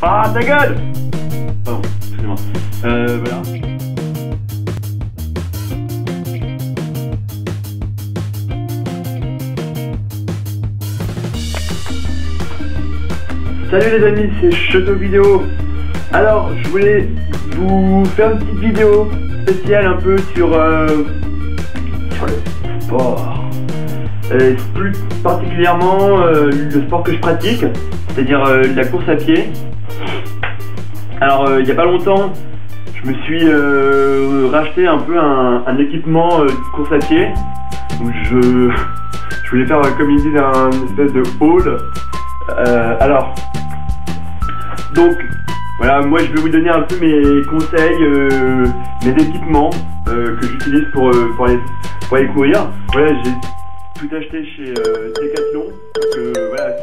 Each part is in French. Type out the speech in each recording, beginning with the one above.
Ah, ta gueule! Pardon, excusez-moi. Voilà. Salut les amis, c'est Choto Vidéo. Alors, je voulais vous faire une petite vidéo spéciale un peu sur le sport. Plus particulièrement le sport que je pratique, c'est-à-dire la course à pied. Alors, il n'y a pas longtemps, je me suis racheté un peu un équipement de course à pied. Donc je voulais faire, comme ils disent, un espèce de haul. Alors, donc, voilà, moi je vais vous donner un peu mes conseils, mes équipements que j'utilise pour aller courir. Voilà, j'ai tout acheté chez Decathlon. Voilà,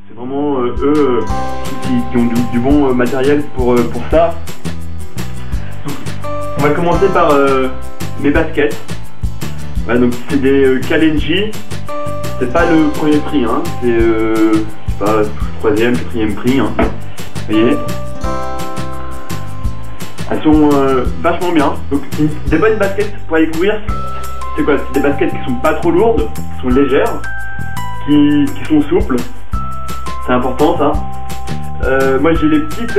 c'est vraiment eux qui ont du bon matériel pour ça. Donc, on va commencer par mes baskets. Voilà, donc c'est des Kalenji. C'est pas le premier prix, hein, c'est pas troisième, quatrième prix, hein. Vous voyez, elles sont vachement bien. Donc des bonnes baskets pour aller courir, c'est quoi? C'est des baskets qui sont pas trop lourdes, qui sont légères, qui sont souples. C'est important ça. Moi j'ai les petites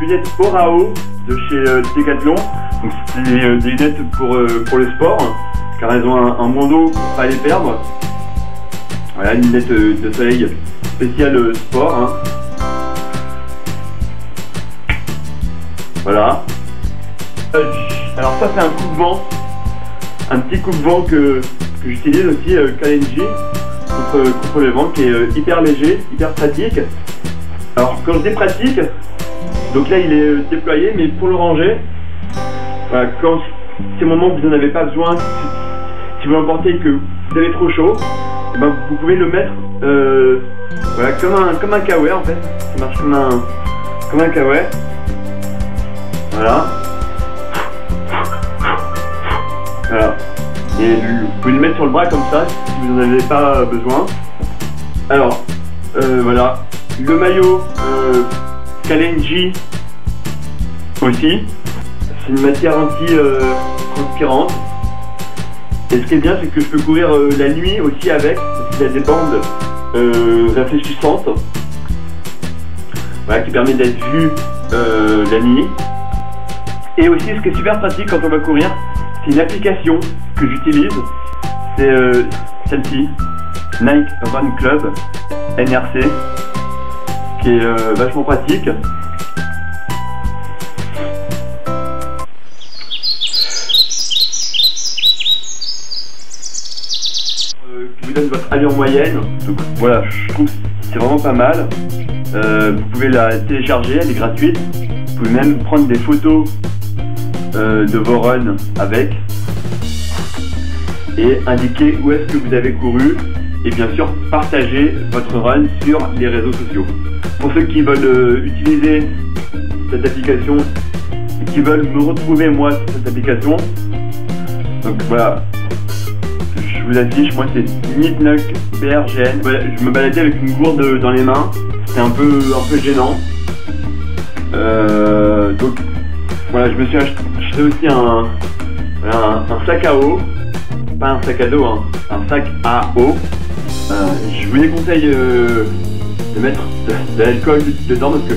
lunettes Orao de chez Decathlon. Donc c'est des lunettes pour le sport, car elles ont un bandeau pour pas les perdre. Voilà, une lunette de soleil spéciale sport, hein. Voilà. Alors ça c'est un coupe-vent, un petit coupe-vent que j'utilise aussi, Kalenji, contre le vent, qui est hyper léger, hyper pratique. Alors quand je dis pratique, donc là il est déployé, mais pour le ranger, voilà, quand c'est le moment où vous n'en avez pas besoin, si vous l'emportez et que vous avez trop chaud, et ben, vous pouvez le mettre voilà, comme un kawaii en fait. Ça marche comme un kawaii. Voilà. Voilà. Et vous pouvez le mettre sur le bras comme ça si vous n'en avez pas besoin. Alors, voilà. Le maillot Kalenji aussi. C'est une matière anti-transpirante. Et ce qui est bien, c'est que je peux courir la nuit aussi avec, parce qu'il y a des bandes réfléchissantes. Voilà, qui permet d'être vu la nuit. Et aussi, ce qui est super pratique quand on va courir, c'est une application que j'utilise. C'est celle-ci, Nike Run Club, NRC, qui est vachement pratique. Qui vous donne votre allure moyenne. Donc voilà, je trouve que c'est vraiment pas mal. Vous pouvez la télécharger, elle est gratuite. Vous pouvez même prendre des photos de vos runs avec et indiquer où est-ce que vous avez couru et bien sûr partager votre run sur les réseaux sociaux. Pour ceux qui veulent utiliser cette application et qui veulent me retrouver moi sur cette application, donc voilà, je vous affiche, moi c'est Nitnuck BRGN. Voilà, je me baladais avec une gourde dans les mains, c'était un peu gênant. Donc voilà, je me suis acheté aussi un sac à eau, pas un sac à dos, hein, un sac à eau. Je vous déconseille de mettre de l'alcool dedans parce que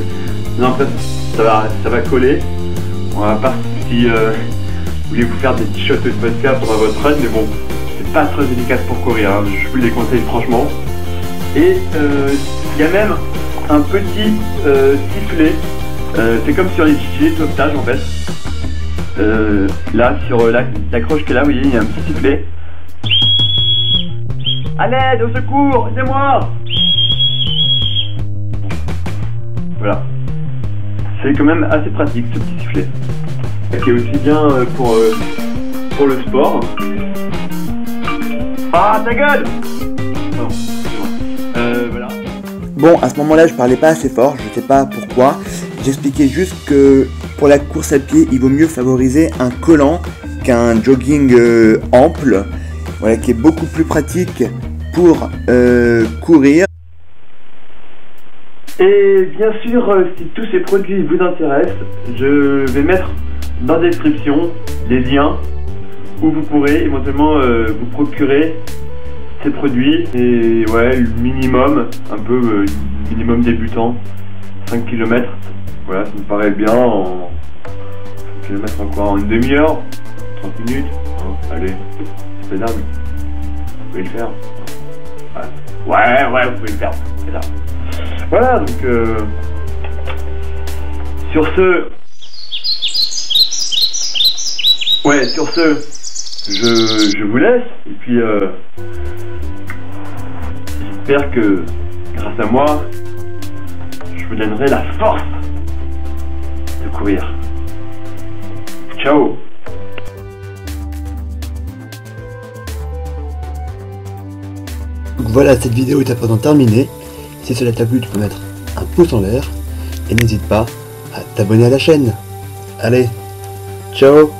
sinon après ça va coller. On va pas si vous voulez vous faire des petits shots de vodka pendant votre run, mais bon, c'est pas très efficace pour courir, hein, je vous le déconseille franchement. Et il y a même un petit sifflet. C'est comme sur les gilets de sauvetage en fait. Là sur l'accroche qui est là, vous voyez, il y a un petit sifflet. À l'aide, au secours, aidez-moi! Voilà. C'est quand même assez pratique ce petit sifflet. Qui est aussi bien pour le sport. Ah, ta gueule! Pardon, excusez-moi. Voilà. Bon, à ce moment-là, je parlais pas assez fort, je sais pas pourquoi. J'expliquais juste que pour la course à pied, il vaut mieux favoriser un collant qu'un jogging ample, voilà, qui est beaucoup plus pratique pour courir. Et bien sûr, si tous ces produits vous intéressent, je vais mettre dans la description les liens où vous pourrez éventuellement vous procurer ces produits. Et ouais, le minimum, un peu minimum débutant, 5 km. Voilà, ça me paraît bien en 5 km encore en une demi-heure, 30 minutes. Hein, allez, c'est faisable. Vous pouvez le faire. Ouais, vous pouvez le faire. C'est ça. Voilà, donc sur ce, je vous laisse, et puis j'espère que grâce à moi, je vous donnerai la force de courir. Ciao. Donc voilà, cette vidéo est à présent terminée. Si cela t'a plu, tu peux mettre un pouce en l'air et n'hésite pas à t'abonner à la chaîne. Allez, ciao.